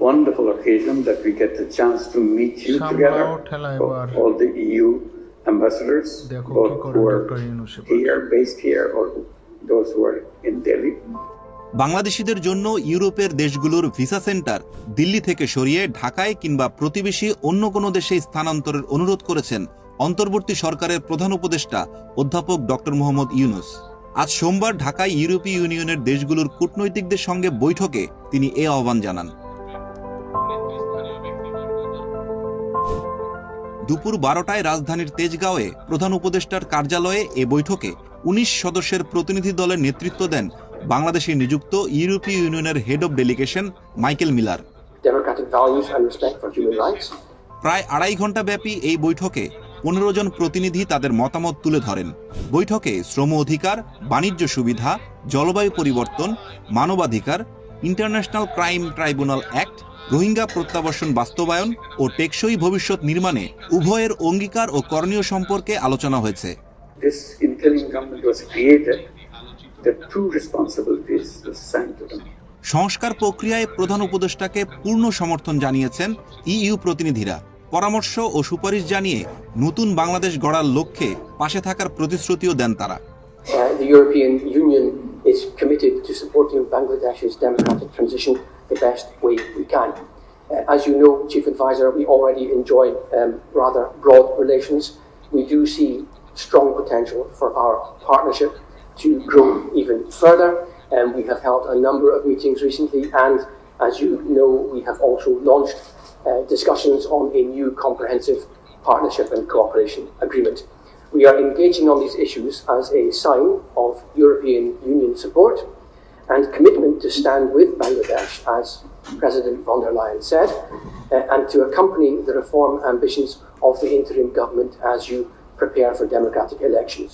wonderful occasion that we get the chance to meet you together, all the EU ambassadors, both who are here, based here, or those who are in Delhi. বাংলাদেশিদের জন্য ইউরোপের দেশগুলোর visa centre Delhi থেকে সরিয়ে ঢাকায় কিংবা প্রতিবেশী অন্য কোনো দেশে স্থানান্তরের অনুরোধ করেছেন অন্তর্বর্তী সরকারের প্রধান উপদেষ্টা অধ্যাপক ডক্টর মোহাম্মদ ইউনূস। আজ সোমবার ঢাকায় ইউরোপীয় ইউনিয়নের দেশগুলোর কূটনৈতিকদের সঙ্গে বৈঠকে তিনি এ আহ্বান জানান। দুপুর 12টায় রাজধানীর তেজগাঁওয়ে প্রধান উপদেষ্টার কার্যালয়ে এ বৈঠকে 19 সদস্যের প্রতিনিধি দলের নেতৃত্ব দেন বাংলাদেশে নিযুক্ত ইউরোপীয় ইউনিয়নের head of delegation Michael Miller. প্রায় 2.5 ঘন্টা ব্যাপী এই বৈঠকে 15 জন প্রতিনিধি তাদের মতামত তুলে ধরেন। বৈঠকে শ্রম অধিকার, বাণিজ্য সুবিধা, জলবায়ু পরিবর্তন, মানবাধিকার, international crime tribunal act, Rohingya প্রত্যাবাসন বাস্তবায়ন ও টেকসই ভবিষ্যৎ নির্মাণে উভয়ের অঙ্গীকার ও করণীয় সম্পর্কে আলোচনা হয়েছে। সংস্কার প্রক্রিয়ায় প্রধান উপদেষ্টাকে পূর্ণ সমর্থন জানিয়েছেন ইইউ প্রতিনিধিরা। পরামর্শ ও সুপারিশ জানিয়ে নতুন বাংলাদেশ গড়ার লক্ষ্যে পাশে থাকার প্রতিশ্রুতিও দেন তারা। The European Union is committed to supporting Bangladesh's democratic transition the best way we can. As you know, Chief Advisor, we already enjoy rather broad relations. We do see strong potential for our partnership to grow even further. We have held a number of meetings recently, and as you know, we have also launched discussions on a new comprehensive partnership and cooperation agreement. We are engaging on these issues as a sign of European Union support and commitment to stand with Bangladesh, as President von der Leyen said, and to accompany the reform ambitions of the interim government as you prepare for democratic elections.